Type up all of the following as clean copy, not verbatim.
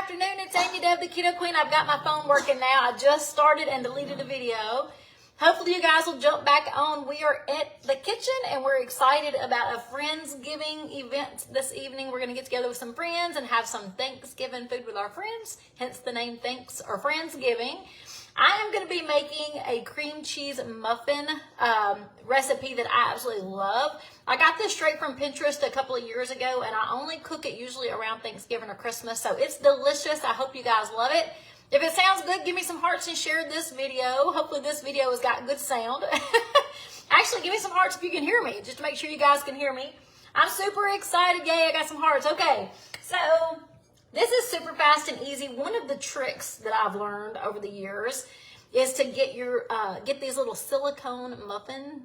afternoon. It's Amy Deb, the Keto Queen. I've got my phone working now. I just started and deleted a video. Hopefully you guys will jump back on. We are at the kitchen and we're excited about a Friendsgiving event this evening. We're going to get together with some friends and have some Thanksgiving food with our friends, hence the name Thanks or Friendsgiving. I am going to be making a cream cheese muffin recipe that I absolutely love. I got this straight from Pinterest a couple of years ago, and I only cook it usually around Thanksgiving or Christmas, so it's delicious. I hope you guys love it. If it sounds good, give me some hearts and share this video. Hopefully this video has got good sound. Actually, give me some hearts if you can hear me, just to make sure you guys can hear me. I'm super excited. Yay, I got some hearts. Okay, so this is super fast and easy. One of the tricks that I've learned over the years is to get your get these little silicone muffin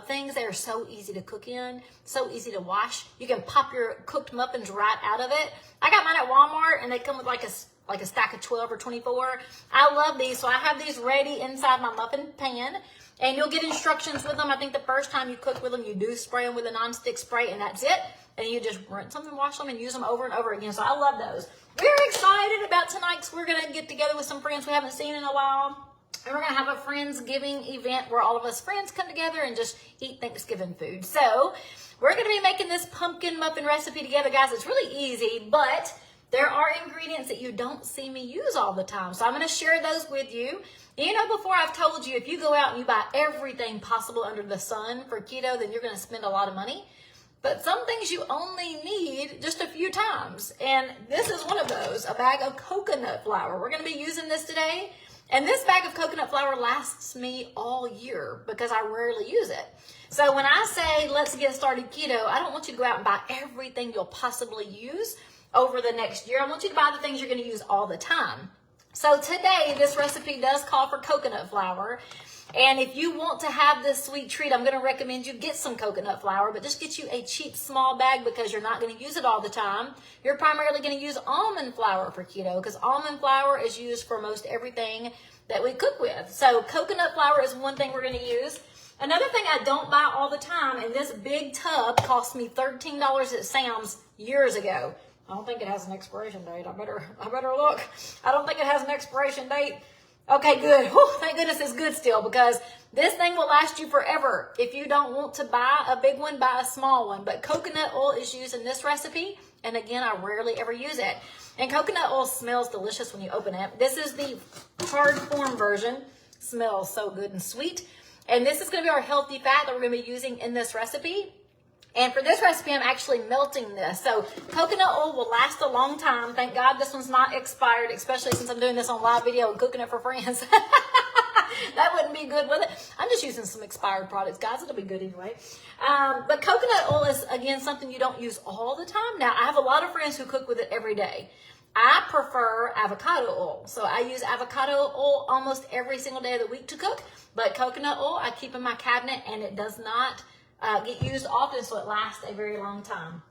things. They are so easy to cook in, so easy to wash. You can pop your cooked muffins right out of it. I got mine at Walmart, and they come with like a stack of 12 or 24. I love these, so I have these ready inside my muffin pan, and you'll get instructions with them. I think the first time you cook with them, you do spray them with a nonstick spray, and that's it. And you just rinse them and wash them and use them over and over again. So I love those. We're excited about tonight because we're going to get together with some friends we haven't seen in a while. And we're going to have a Friendsgiving event where all of us friends come together and just eat Thanksgiving food. So we're going to be making this pumpkin muffin recipe together, guys. It's really easy, but there are ingredients that you don't see me use all the time. So I'm going to share those with you. You know, before I've told you, if you go out and you buy everything possible under the sun for keto, then you're going to spend a lot of money. But some things you only need just a few times. And this is one of those, a bag of coconut flour. We're going to be using this today. And this bag of coconut flour lasts me all year because I rarely use it. So when I say, let's get started keto, I don't want you to go out and buy everything you'll possibly use over the next year. I want you to buy the things you're going to use all the time. So today, this recipe does call for coconut flour. And if you want to have this sweet treat, I'm going to recommend you get some coconut flour, but just get you a cheap small bag because you're not going to use it all the time. You're primarily going to use almond flour for keto because almond flour is used for most everything that we cook with. So coconut flour is one thing we're going to use. Another thing I don't buy all the time, and this big tub cost me $13 at Sam's years ago. I don't think it has an expiration date. I better look. I don't think it has an expiration date. Okay, good. Whew, thank goodness it's good still because this thing will last you forever. If you don't want to buy a big one, buy a small one. But coconut oil is used in this recipe. And again, I rarely ever use it. And coconut oil smells delicious when you open it. This is the hard form version. Smells so good and sweet. And this is going to be our healthy fat that we're going to be using in this recipe. And for this recipe, I'm actually melting this. So coconut oil will last a long time. Thank God this one's not expired, especially since I'm doing this on live video and cooking it for friends. That wouldn't be good with it. I'm just using some expired products, guys. It'll be good anyway. But coconut oil is, again, something you don't use all the time. Now, I have a lot of friends who cook with it every day. I prefer avocado oil. So I use avocado oil almost every single day of the week to cook. But coconut oil, I keep in my cabinet, and it does not get used often, so it lasts a very long time.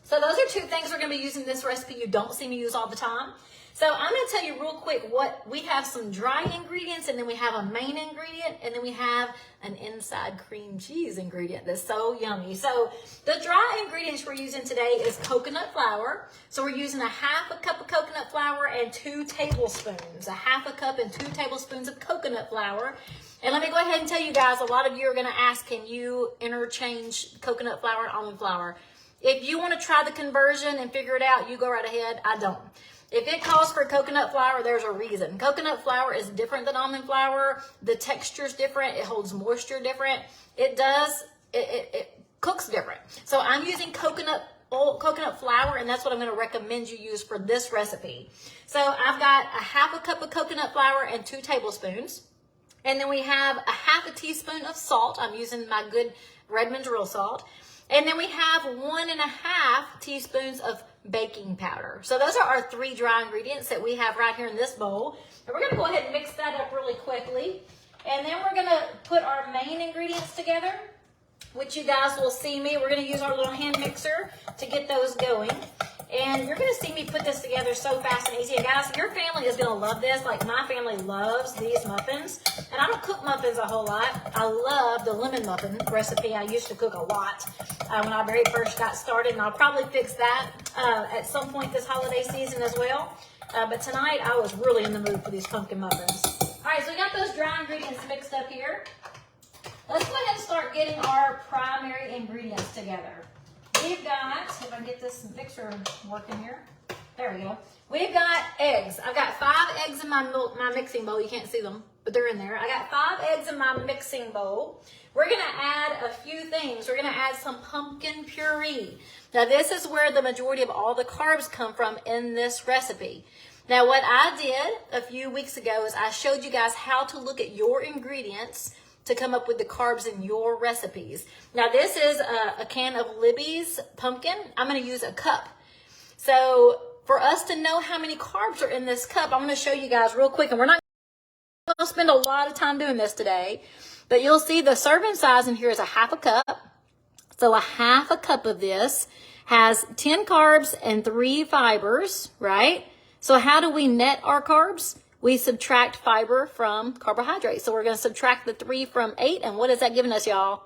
So those are two things we're going to be using in this recipe you don't see me use all the time. So I'm going to tell you real quick what we have: some dry ingredients, and then we have a main ingredient, and then we have an inside cream cheese ingredient that's so yummy. So the dry ingredients we're using today is coconut flour. So we're using a half a cup of coconut flour and 2 tablespoons. A half a cup and 2 tablespoons of coconut flour. And let me go ahead and tell you guys, a lot of you are going to ask, can you interchange coconut flour and almond flour? If you want to try the conversion and figure it out, you go right ahead. I don't. If it calls for coconut flour, there's a reason. Coconut flour is different than almond flour. The texture's different. It holds moisture different. It cooks different. So I'm using coconut flour, and that's what I'm going to recommend you use for this recipe. So I've got a half a cup of coconut flour and 2 tablespoons. And then we have a half a teaspoon of salt. I'm using my good Redmond's real salt. And then we have 1.5 teaspoons of baking powder. So those are our 3 dry ingredients that we have right here in this bowl. And we're going to go ahead and mix that up really quickly. And then we're going to put our main ingredients together, which you guys will see me. We're going to use our little hand mixer to get those going. And you're going to see me put this together so fast and easy. And guys, your family is going to love this. Like, my family loves these muffins. And I don't cook muffins a whole lot. I love the lemon muffin recipe. I used to cook a lot when I very first got started. And I'll probably fix that at some point this holiday season as well. But tonight, I was really in the mood for these pumpkin muffins. All right, so we got those dry ingredients mixed up here. Let's go ahead and start getting our primary ingredients together. We've got, if I can get this mixer working here. There we go. We've got eggs. I've got 5 eggs in my mixing bowl. You can't see them, but they're in there. I got 5 eggs in my mixing bowl. We're going to add a few things. We're going to add some pumpkin puree. Now, this is where the majority of all the carbs come from in this recipe. Now, what I did a few weeks ago is I showed you guys how to look at your ingredients to come up with the carbs in your recipes. Now, this is a can of Libby's pumpkin. I'm going to use a cup. So for us to know how many carbs are in this cup, I'm going to show you guys real quick. And we're not going to spend a lot of time doing this today, but you'll see the serving size in here is a half a cup. So a half a cup of this has 10 carbs and 3 fibers, right? So how do we net our carbs? We subtract fiber from carbohydrates. So we're going to subtract the 3 from 8. And what is that giving us, y'all?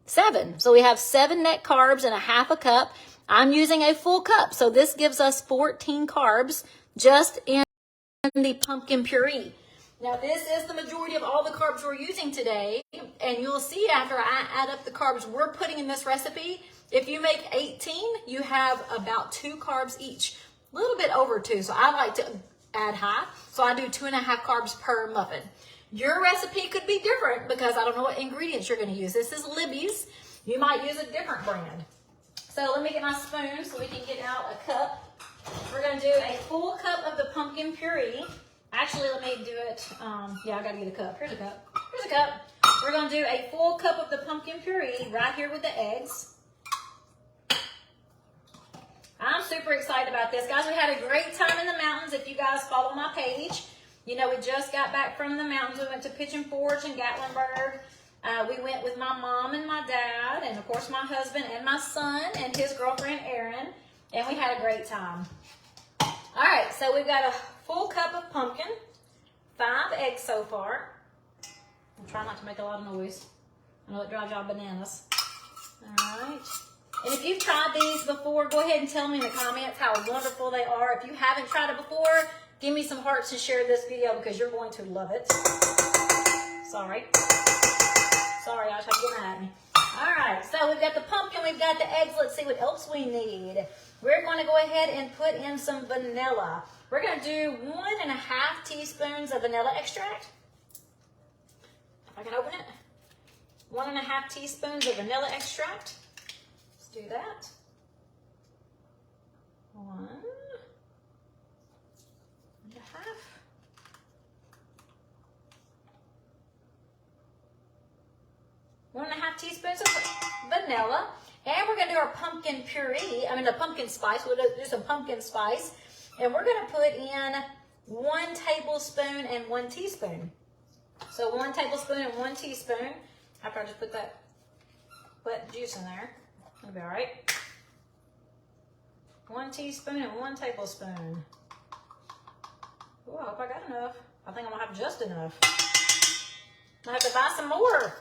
7. So we have 7 net carbs in a half a cup. I'm using a full cup. So this gives us 14 carbs just in the pumpkin puree. Now, this is the majority of all the carbs we're using today. And you'll see after I add up the carbs we're putting in this recipe, if you make 18, you have about 2 carbs each. A little bit over 2. So I like to add high. So I do 2.5 carbs per muffin. Your recipe could be different because I don't know what ingredients you're going to use. This is Libby's. You might use a different brand. So let me get my spoon so we can get out a cup. We're going to do a full cup of the pumpkin puree. Actually, let me do it. Yeah, I got to get a cup. Here's a cup. Here's a cup. We're going to do a full cup of the pumpkin puree right here with the eggs. I'm super excited about this. Guys, we had a great time in the mountains. If you guys follow my page, you know we just got back from the mountains. We went to Pigeon Forge and Gatlinburg. We went with my mom and my dad, and of course my husband and my son and his girlfriend Erin, and we had a great time. All right, so we've got a full cup of pumpkin, 5 eggs so far. I'm trying not to make a lot of noise. I know it drives y'all bananas. All right. And if you've tried these before, go ahead and tell me in the comments how wonderful they are. If you haven't tried it before, give me some hearts and share this video because you're going to love it. Sorry, I just have to get mad at me. All right, so we've got the pumpkin, we've got the eggs. Let's see what else we need. We're going to go ahead and put in some vanilla. We're going to do 1.5 teaspoons of vanilla extract. If I can open it. 1.5 teaspoons of vanilla extract. Do that. 1.5. 1.5 teaspoons of vanilla. And we're going to do our pumpkin puree. The pumpkin spice. We'll do some pumpkin spice. And we're going to put in 1 tablespoon and 1 teaspoon. So 1 tablespoon and 1 teaspoon. After I just put that wet juice in there. That'll be all right. 1 teaspoon and 1 tablespoon. Oh, I hope I got enough. I think I'm going to have just enough. I have to buy some more.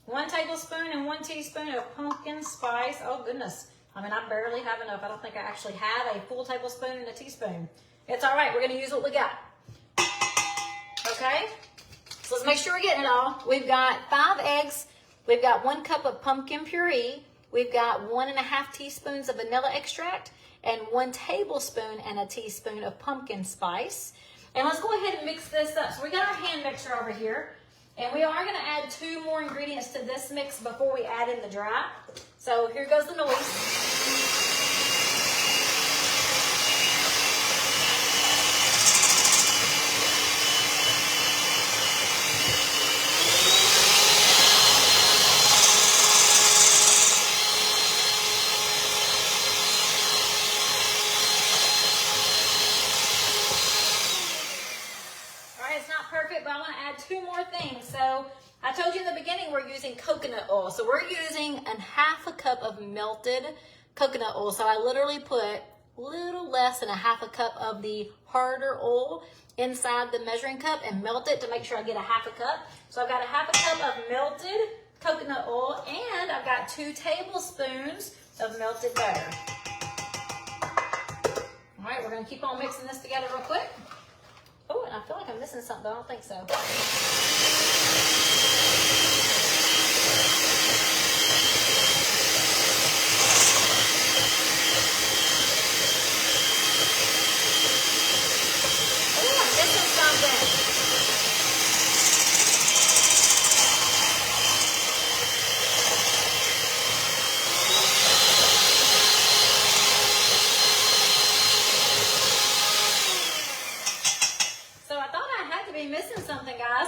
1 tablespoon and 1 teaspoon of pumpkin spice. Oh, goodness. I barely have enough. I don't think I actually have a full tablespoon and a teaspoon. It's all right. We're going to use what we got. Okay? So let's make sure we're getting it all. We've got 5 eggs. We've got 1 cup of pumpkin puree. We've got 1.5 teaspoons of vanilla extract and 1 tablespoon and a teaspoon of pumpkin spice. And let's go ahead and mix this up. So we got our hand mixer over here. And we are going to add 2 more ingredients to this mix before we add in the dry. So here goes the noise. But I want to add 2 more things. So I told you in the beginning we're using coconut oil. So we're using 1/2 cup of melted coconut oil. So I literally put a little less than a half a cup of the harder oil inside the measuring cup and melt it to make sure I get a half a cup. So I've got a half a cup of melted coconut oil, and I've got 2 tablespoons of melted butter. All right, we're gonna keep on mixing this together real quick. Oh, and I feel like I'm missing something, but I don't think so. Oh, I'm missing something.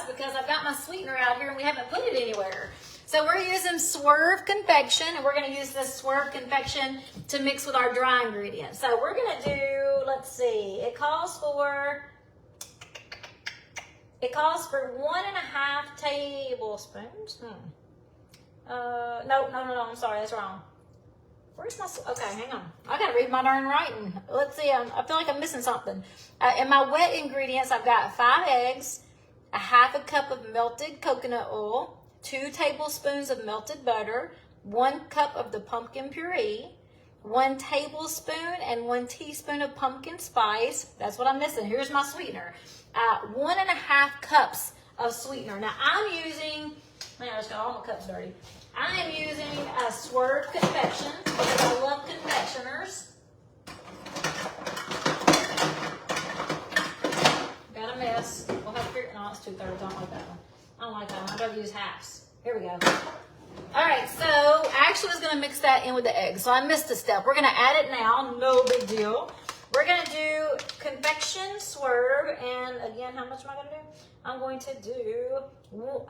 Because I've got my sweetener out here and we haven't put it anywhere. So we're using Swerve Confection, and we're going to use this Swerve Confection to mix with our dry ingredients. So we're going to do, let's see, it calls for 1.5 tablespoons. No, I'm sorry, that's wrong. Where's my, okay, hang on. I gotta read my darn writing. Let's see, I feel like I'm missing something. In my wet ingredients, I've got 5 eggs, a half a cup of melted coconut oil, 2 tablespoons of melted butter, 1 cup of the pumpkin puree, 1 tablespoon and 1 teaspoon of pumpkin spice. That's what I'm missing. Here's my sweetener. 1.5 cups of sweetener. Now I'm using, man, I just got all my cups dirty. I am using a Swerve Confection because I love confectioners. Got a mess. We'll have to figure, no, it's 2/3. I don't like that one. I don't like that one. I'd rather use halves. Here we go. All right, so I actually was going to mix that in with the eggs, so I missed a step. We're going to add it now. No big deal. We're going to do confection swerve, and again, how much am I going to do? I'm going to do 1.5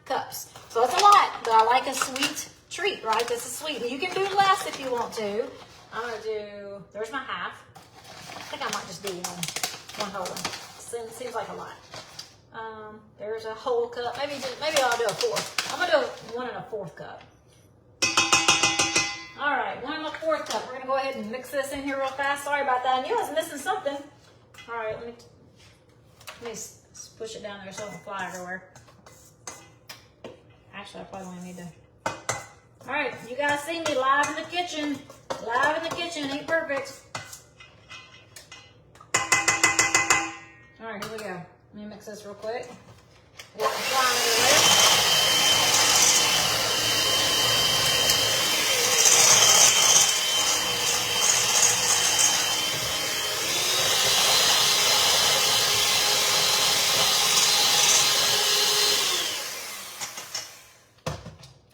cups. So it's a lot, but I like a sweet treat, right? This is sweet. You can do less if you want to. I'm going to do, there's my half. I think I might just do one whole one. Seems like a lot. There's a whole cup. Maybe I'll do a fourth. I'm going to do 1 1/4 cup. All right, 1 1/4 cup. We're going to go ahead and mix this in here real fast. Sorry about that. I knew I was missing something. All right, let me push it down there so it doesn't fly everywhere. Actually, I probably only need to. All right, you guys see me live in the kitchen. Live in the kitchen, ain't perfect. All right, here we go. Let me mix this real quick. It's flying everywhere.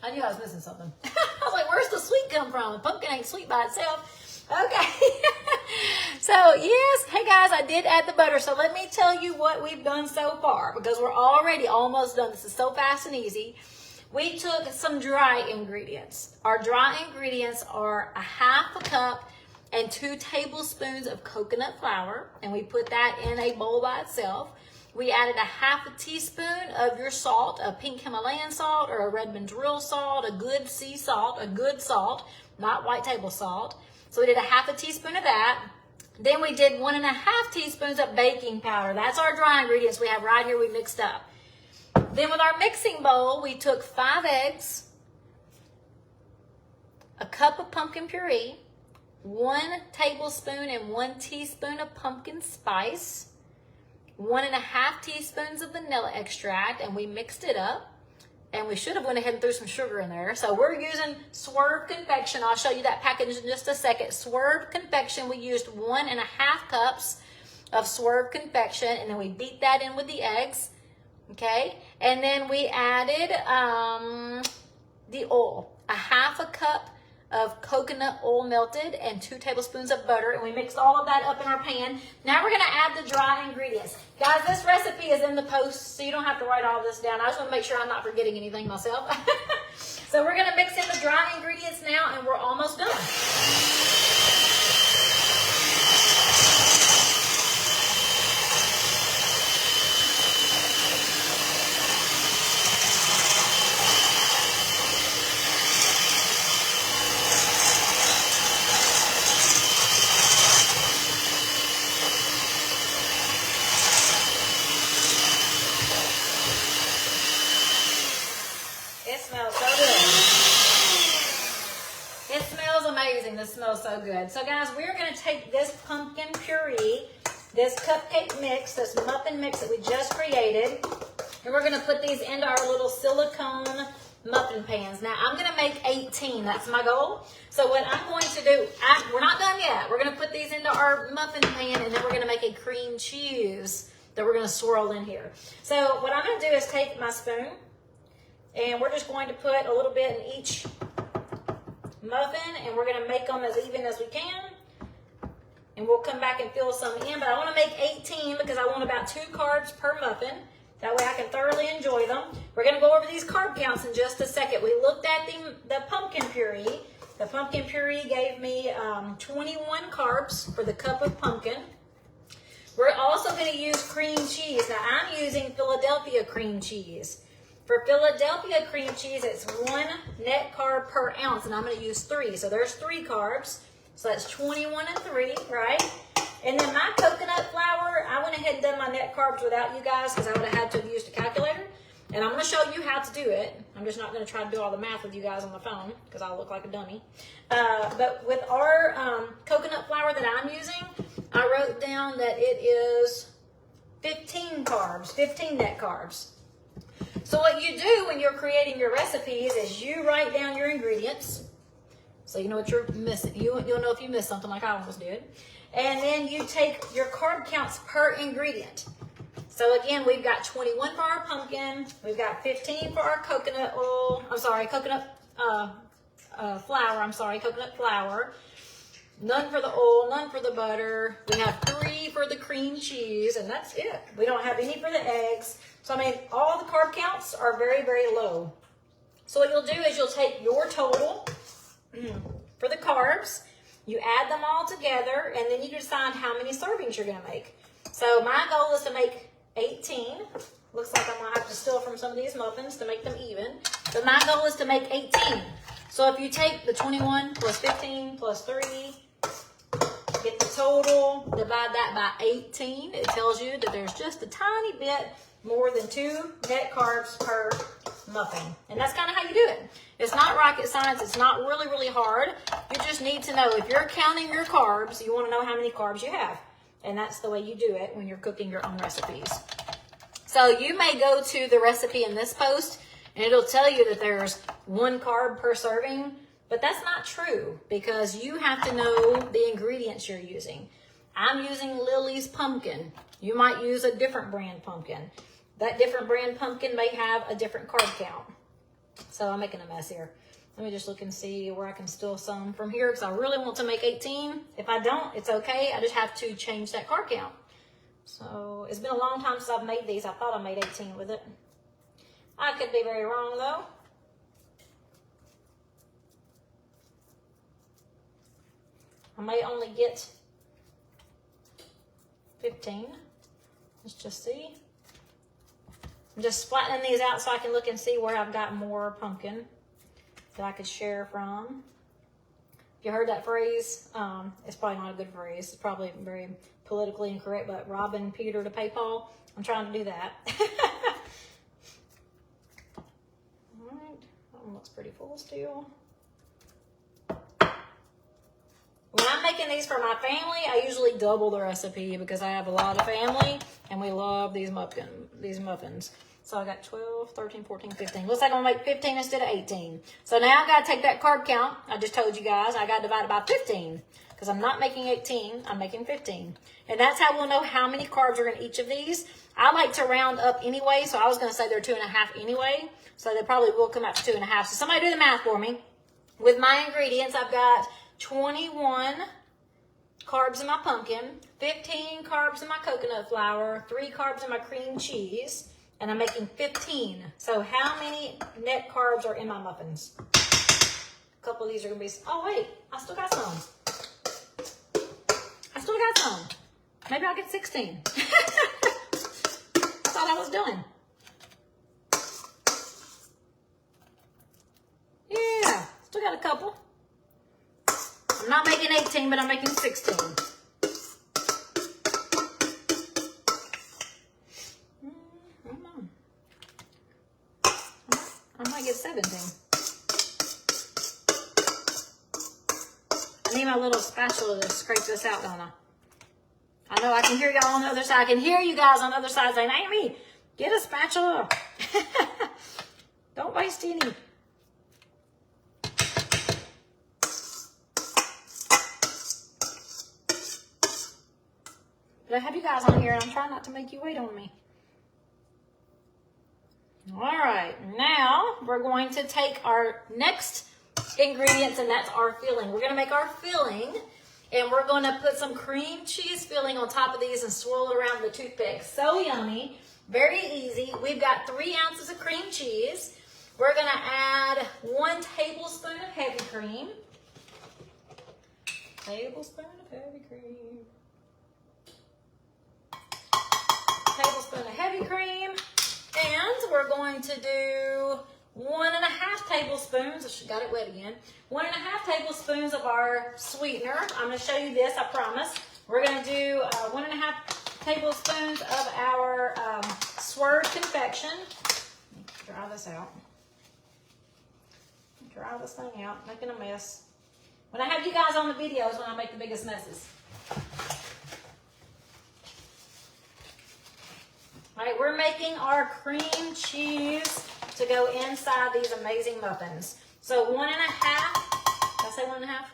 I knew I was missing something. I was like, where's the sweet come from? The pumpkin ain't sweet by itself. Okay. So, yes. Hey, guys, I did add the butter. So, let me tell you what we've done so far, because we're already almost done. This is so fast and easy. We took some dry ingredients. Our dry ingredients are 1/2 cup and 2 tablespoons of coconut flour, and we put that in a bowl by itself. We added 1/2 teaspoon of your salt, a pink Himalayan salt or a Redmond's real salt, a good sea salt, a good salt, not white table salt. So we did 1/2 teaspoon of that. Then we did 1.5 teaspoons of baking powder. That's our dry ingredients we have right here we mixed up. Then with our mixing bowl, we took 5 eggs, a cup of pumpkin puree, 1 tablespoon and 1 teaspoon of pumpkin spice, 1.5 teaspoons of vanilla extract, and we mixed it up. And we should have went ahead and threw some sugar in there. So we're using Swerve Confection. I'll show you that package in just a second. Swerve Confection, we used 1.5 cups of Swerve Confection, and then we beat that in with the eggs. Okay, and then we added the oil, 1/2 cup of coconut oil melted and 2 tablespoons of butter, and we mixed all of that up in our pan. Now we're going to add the dry ingredients. Guys, this recipe is in the post, so you don't have to write all this down. I just want to make sure I'm not forgetting anything myself. So we're going to mix in the dry ingredients now, and we're almost done. smells amazing. This smells so good. So guys, we're going to take this pumpkin puree, this cupcake mix, this muffin mix that we just created, and we're going to put these into our little silicone muffin pans. Now, I'm going to make 18. That's my goal. So what I'm going to do, we're not done yet. We're going to put these into our muffin pan, and then we're going to make a cream cheese that we're going to swirl in here. So what I'm going to do is take my spoon, and we're just going to put a little bit in each muffin, and we're going to make them as even as we can. And we'll come back and fill some in, but I want to make 18 because I want about 2 carbs per muffin. That way I can thoroughly enjoy them. We're going to go over these carb counts in just a second. We looked at the pumpkin puree. The pumpkin puree gave me 21 carbs for the cup of pumpkin. We're also going to use cream cheese. Now I'm using Philadelphia cream cheese. For Philadelphia cream cheese, it's 1 net carb per ounce, and I'm going to use 3. So there's 3 carbs. So that's 21 and 3, right? And then my coconut flour, I went ahead and done my net carbs without you guys because I would have had to have used a calculator. And I'm going to show you how to do it. I'm just not going to try to do all the math with you guys on the phone because I'll look like a dummy. But with our coconut flour that I'm using, I wrote down that it is 15 carbs, 15 net carbs. So what you do when you're creating your recipes is you write down your ingredients. So you know what you're missing. You'll know if you missed something like I almost did. And then you take your carb counts per ingredient. So again, we've got 21 for our pumpkin. We've got 15 for our coconut oil. I'm sorry, coconut flour. I'm sorry, coconut flour. None for the oil, none for the butter. We have 3 for the cream cheese, and that's it. We don't have any for the eggs. So I mean, all the carb counts are very, very low. So what you'll do is you'll take your total for the carbs. You add them all together, and then you decide how many servings you're going to make. So my goal is to make 18. Looks like I'm going to have to steal from some of these muffins to make them even. But my goal is to make 18. So if you take the 21 plus 15 plus 3, get the total, divide that by 18, it tells you that there's just a tiny bit more than 2 net carbs per muffin. And that's kind of how you do it. It's not rocket science. It's not really, really hard. You just need to know if you're counting your carbs, you want to know how many carbs you have. And that's the way you do it when you're cooking your own recipes. So you may go to the recipe in this post and it'll tell you that there's 1 carb per serving, but that's not true because you have to know the ingredients you're using. I'm using Lily's pumpkin. You might use a different brand pumpkin. That different brand pumpkin may have a different carb count. So I'm making a mess here. Let me just look and see where I can steal some from here because I really want to make 18. If I don't, it's okay. I just have to change that carb count. So it's been a long time since I've made these. I thought I made 18 with it. I could be very wrong though. I may only get 15. Let's just see. I'm just flattening these out so I can look and see where I've got more pumpkin that I could share from. If you heard that phrase, it's probably not a good phrase. It's probably very politically incorrect, but robbing Peter to pay Paul. I'm trying to do that. All right, that one looks pretty full still. When I'm making these for my family, I usually double the recipe because I have a lot of family and we love these muffins. So I got 12, 13, 14, 15. Looks like I'm going to make 15 instead of 18. So now I've got to take that carb count. I just told you guys I got to divide it by 15 because I'm not making 18. I'm making 15. And that's how we'll know how many carbs are in each of these. I like to round up anyway, so I was going to say they're 2.5 anyway. So they probably will come out to 2.5. So somebody do the math for me. With my ingredients, I've got 21 carbs in my pumpkin, 15 carbs in my coconut flour, 3 carbs in my cream cheese, and I'm making 15. So how many net carbs are in my muffins? A couple of these are going to be, oh wait, I still got some. Maybe I'll get 16. That's all I was doing. Yeah, still got a couple. I'm not making 18, but I'm making 16. I might get 17. I need my little spatula to scrape this out, don't I? I know I can hear y'all on the other side. I can hear you guys on the other side saying, Amy, get a spatula. Don't waste any. But I have you guys on here, and I'm trying not to make you wait on me. All right, now we're going to take our next ingredients, and that's our filling. We're going to make our filling, and we're going to put some cream cheese filling on top of these and swirl it around with a toothpick. So yummy, very easy. We've got 3 ounces of cream cheese. We're going to add 1 tablespoon of heavy cream. Tablespoon of heavy cream. Tablespoon of heavy cream. And we're going to do 1.5 tablespoons. I got it wet again. 1.5 tablespoons of our sweetener. I'm going to show you this, I promise. We're going to do 1.5 tablespoons of our Swerve confection. Dry this out. Dry this thing out, making a mess. When I have you guys on the videos, when I make the biggest messes. All right, we're making our cream cheese to go inside these amazing muffins. So 1.5, did I say 1.5?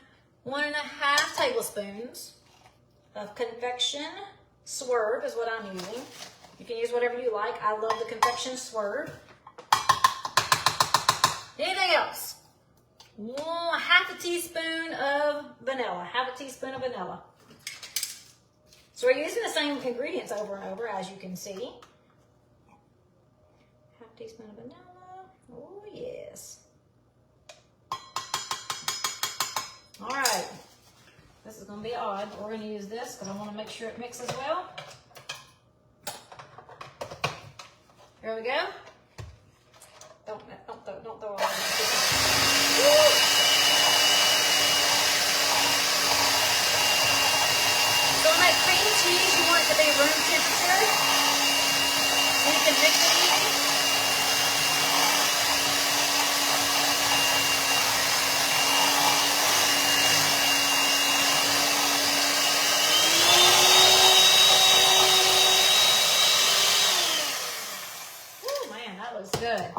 1.5 tablespoons of confection Swerve is what I'm using. You can use whatever you like. I love the confection Swerve. Anything else? 1/2 teaspoon of vanilla. 1/2 teaspoon of vanilla. So we're using the same ingredients over and over, as you can see. 1/2 teaspoon of vanilla. Oh, yes. All right. This is going to be odd, but we're going to use this because I want to make sure it mixes well. Here we go. Don't throw all that. So on that cream cheese, you want it to be room temperature. And you can mix it easy. Oh man, that looks good.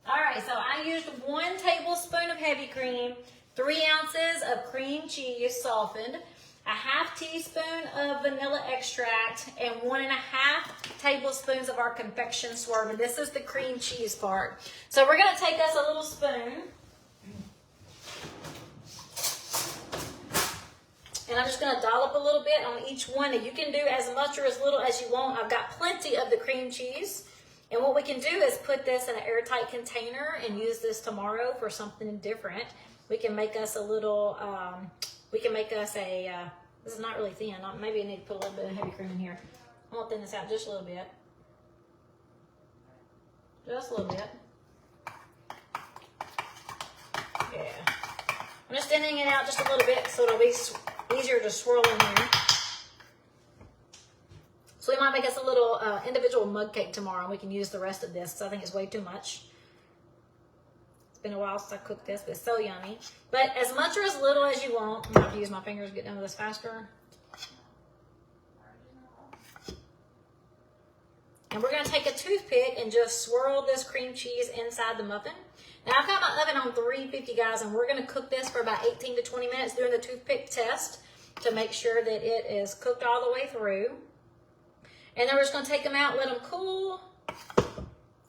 All right, so I used 1 tablespoon of heavy cream, 3 ounces of cream cheese softened, 1/2 teaspoon of vanilla extract, and 1.5 tablespoons of our confection Swerve. And this is the cream cheese part. So we're going to take us a little spoon. And I'm just going to dollop a little bit on each one. And you can do as much or as little as you want. I've got plenty of the cream cheese. And what we can do is put this in an airtight container and use this tomorrow for something different. We can make us a little, this is not really thin. Maybe I need to put a little bit of heavy cream in here. I'm going to thin this out just a little bit. Just a little bit. Yeah. I'm just thinning it out just a little bit so it'll be easier to swirl in here. So we might make us a little individual mug cake tomorrow, and we can use the rest of this because I think it's way too much. It's been a while since I cooked this, but it's so yummy. But as much or as little as you want. I'm going to have to use my fingers to get done with this faster. And we're going to take a toothpick and just swirl this cream cheese inside the muffin. Now I've got my oven on 350, guys, and we're going to cook this for about 18 to 20 minutes doing the toothpick test to make sure that it is cooked all the way through. And then we're just going to take them out, let them cool,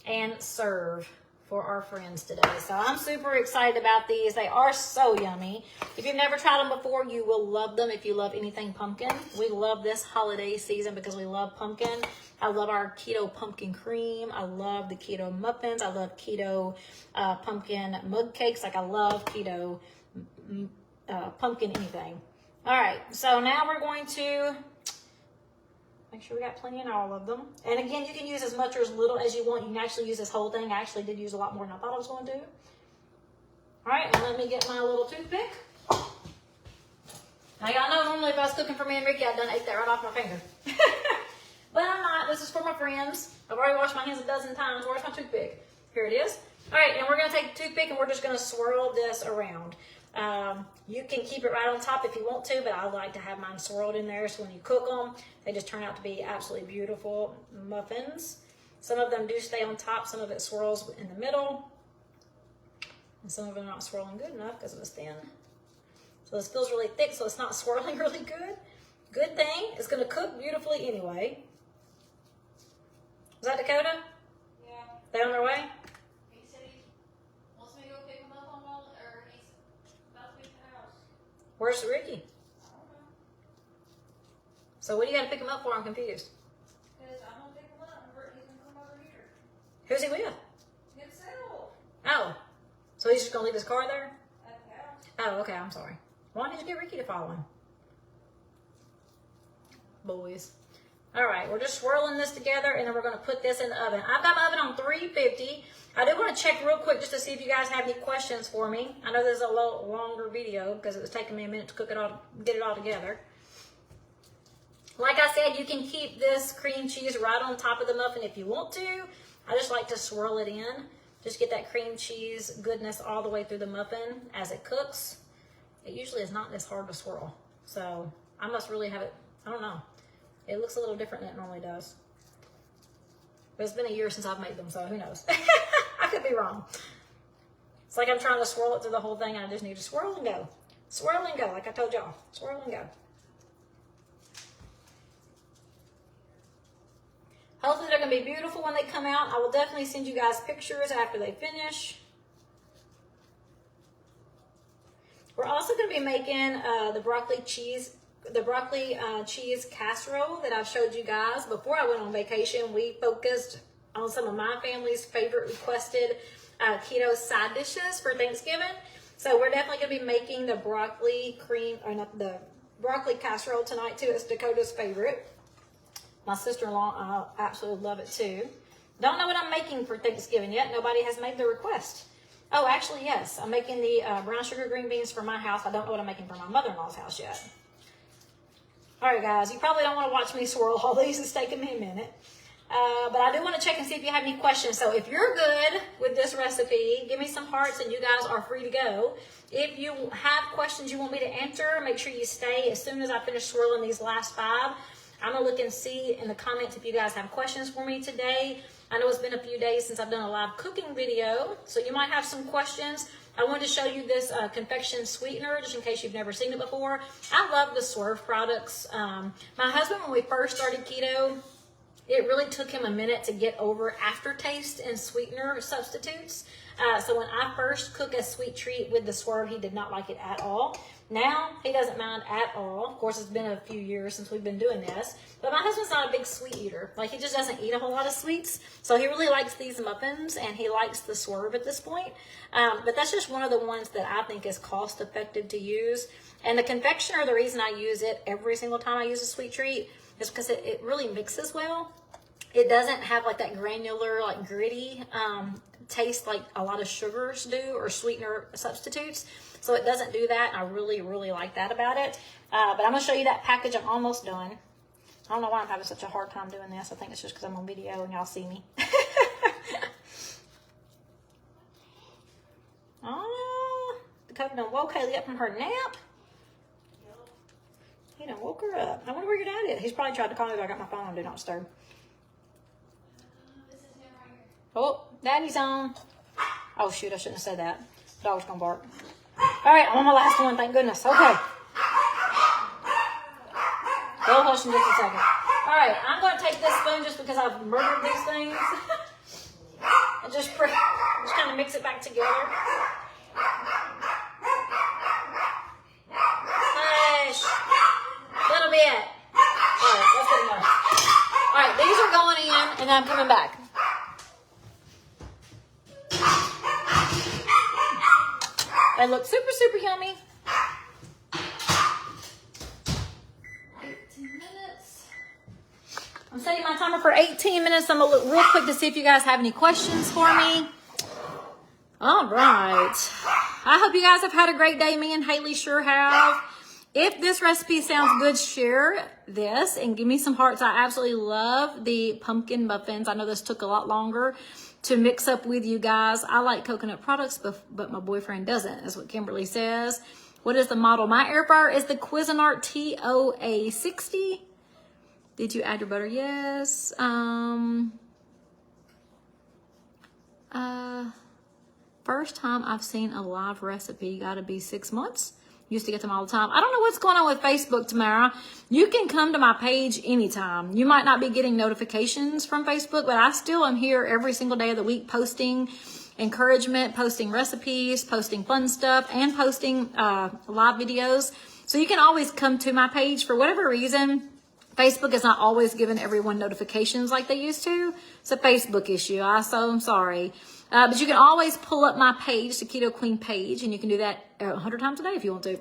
and serve for our friends today. So I'm super excited about these. They are so yummy. If you've never tried them before, you will love them if you love anything pumpkin. We love this holiday season because we love pumpkin. I love our keto pumpkin cream. I love the keto muffins. I love keto pumpkin mug cakes. Like I love keto pumpkin anything. All right, so now we're going to make sure we got plenty in all of them. And again, you can use as much or as little as you want. You can actually use this whole thing. I actually did use a lot more than I thought I was going to do. All right, and let me get my little toothpick. Now, y'all know normally if I was cooking for me and Ricky, I'd done ate that right off my finger. But I'm not. This is for my friends. I've already washed my hands a dozen times. Where's my toothpick? Here it is. All right, and we're going to take the toothpick and we're just going to swirl this around. You can keep it right on top if you want to, but I like to have mine swirled in there, so when you cook them, they just turn out to be absolutely beautiful muffins. Some of them do stay on top, some of it swirls in the middle, and some of them are not swirling good enough because it was thin. So this feels really thick, so it's not swirling really good. Good thing, it's going to cook beautifully anyway. Is that Dakota? Yeah. They on their way? He said he wants me to go pick him up on or he's about to be at the house. Where's Ricky? I don't know. So what do you got to pick him up for? I'm confused. Because I'm going to pick him up and he's going to come over here. Who's he with? Get settled. Oh, so he's just going to leave his car there? At the house. Oh, okay, I'm sorry. Why did you get Ricky to follow him? Boys. All right, we're just swirling this together, and then we're going to put this in the oven. I've got my oven on 350. I do want to check real quick just to see if you guys have any questions for me. I know this is a little longer video because it was taking me a minute to cook it all, get it all together. Like I said, you can keep this cream cheese right on top of the muffin if you want to. I just like to swirl it in. Just get that cream cheese goodness all the way through the muffin as it cooks. It usually is not this hard to swirl. So I must really have it, I don't know. It looks a little different than it normally does. But it's been a year since I've made them, so who knows? I could be wrong. It's like I'm trying to swirl it through the whole thing, and I just need to swirl and go. Swirl and go, like I told y'all. Swirl and go. Hopefully they're going to be beautiful when they come out. I will definitely send you guys pictures after they finish. We're also going to be making the broccoli cheese casserole that I've showed you guys. Before I went on vacation, we focused on some of my family's favorite requested keto side dishes for Thanksgiving. So we're definitely going to be making the broccoli broccoli casserole tonight too. It's Dakota's favorite. My sister-in-law absolutely love it too. Don't know what I'm making for Thanksgiving yet. Nobody has made the request. Oh, actually, yes. I'm making the brown sugar green beans for my house. I don't know what I'm making for my mother-in-law's house yet. All right, guys. You probably don't want to watch me swirl all these. It's taking me a minute. But I do want to check and see if you have any questions. So if you're good with this recipe, give me some hearts and you guys are free to go. If you have questions you want me to answer, make sure you stay. As soon as I finish swirling these last 5, I'm going to look and see in the comments if you guys have questions for me today. I know it's been a few days since I've done a live cooking video, so you might have some questions. I wanted to show you this confection sweetener, just in case you've never seen it before. I love the Swerve products. My husband, when we first started keto, it really took him a minute to get over aftertaste and sweetener substitutes. So when I first cook a sweet treat with the Swerve, he did not like it at all. Now, he doesn't mind at all. Of course, it's been a few years since we've been doing this. But my husband's not a big sweet eater. Like, he just doesn't eat a whole lot of sweets. So he really likes these muffins, and he likes the Swerve at this point. But that's just one of the ones that I think is cost-effective to use. And the confectioner, the reason I use it every single time I use a sweet treat is because it really mixes well. It doesn't have, like, that granular, like, gritty taste like a lot of sugars do or sweetener substitutes. So it doesn't do that. I really, really like that about it. But I'm going to show you that package. I'm almost done. I don't know why I'm having such a hard time doing this. I think it's just because I'm on video and y'all see me. Oh, Dakota done woke Haley up from her nap. He done woke her up. I wonder where your dad is. He's probably tried to call me, but I got my phone on Do Not Disturb. This is him right here. Oh, Daddy's on. Oh, shoot, I shouldn't have said that. The dog's going to bark. All right, I'm on my last one, thank goodness. Okay. Go hush in just a second. All right, I'm going to take this spoon just because I've murdered these things. And just kind of mix it back together. Hush. A little bit. All right, that's good enough. All right, these are going in, and then I'm coming back. They look super, super yummy. 18 minutes. I'm setting my timer for 18 minutes. I'm going to look real quick to see if you guys have any questions for me. All right. I hope you guys have had a great day. Me and Haley sure have. If this recipe sounds good, share this and give me some hearts. I absolutely love the pumpkin muffins. I know this took a lot longer to mix up with you guys. I like coconut products, but my boyfriend doesn't. That's what Kimberly says. What is the model? My air fryer is the Cuisine TOA 60. Did you add your butter? Yes. First time I've seen a live recipe, gotta be 6 months. Used to get them all the time. I don't know what's going on with Facebook, Tamara. You can come to my page anytime. You might not be getting notifications from Facebook, but I still am here every single day of the week posting encouragement, posting recipes, posting fun stuff, and posting live videos. So you can always come to my page. For whatever reason, Facebook is not always giving everyone notifications like they used to. It's a Facebook issue. I'm sorry. But you can always pull up my page, the Keto Queen page, and you can do that 100 times a day if you want to.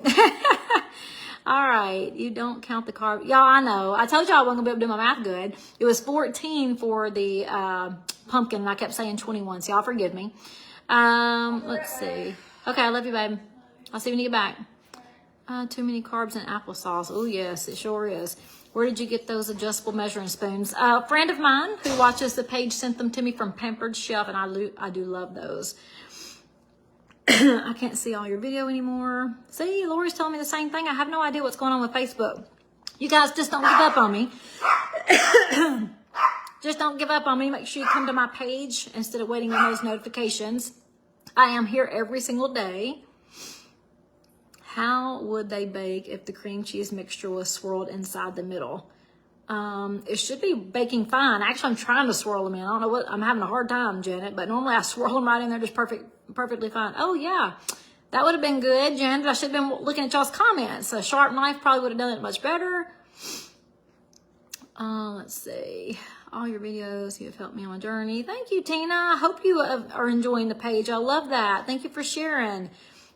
All right. You don't count the carb. Y'all, I know. I told y'all I wasn't going to be able to do my math good. It was 14 for the pumpkin, and I kept saying 21, so y'all forgive me. Let's see. Okay, I love you, babe. I'll see you when you get back. Too many carbs and applesauce. Oh, yes, it sure is. Where did you get those adjustable measuring spoons? A friend of mine who watches the page sent them to me from Pampered Chef, and I do love those. I can't see all your video anymore. See, Lori's telling me the same thing. I have no idea what's going on with Facebook. You guys just don't give up on me. Just don't give up on me. Make sure you come to my page instead of waiting on those notifications. I am here every single day. How would they bake if the cream cheese mixture was swirled inside the middle? It should be baking fine. Actually, I'm trying to swirl them in. I don't know what, I'm having a hard time, Janet, but normally I swirl them right in there just perfectly fine. Oh, yeah. That would have been good, Janet. I should have been looking at y'all's comments. A sharp knife probably would have done it much better. Let's see. All your videos, you have helped me on my journey. Thank you, Tina. I hope you are enjoying the page. I love that. Thank you for sharing.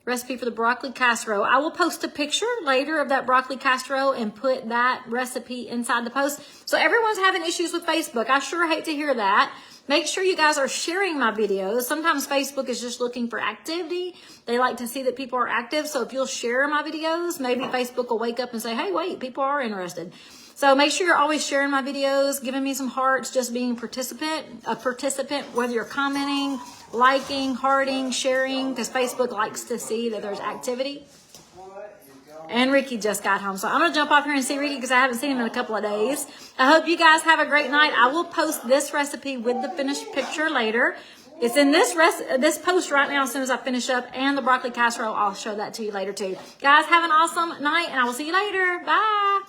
Recipe for the broccoli casserole. I will post a picture later of that broccoli casserole and put that recipe inside the post. So everyone's having issues with Facebook. I sure hate to hear that. Make sure you guys are sharing my videos. Sometimes Facebook is just looking for activity. They like to see that people are active. So if you'll share my videos, maybe Facebook will wake up and say, hey, wait, people are interested. So make sure you're always sharing my videos, giving me some hearts, just being a participant, whether you're commenting, liking, hearting, sharing, because Facebook likes to see that there's activity. And Ricky just got home. So I'm going to jump off here and see Ricky because I haven't seen him in a couple of days. I hope you guys have a great night. I will post this recipe with the finished picture later. It's in this post right now as soon as I finish up. And the broccoli casserole, I'll show that to you later too. Guys, have an awesome night and I will see you later. Bye.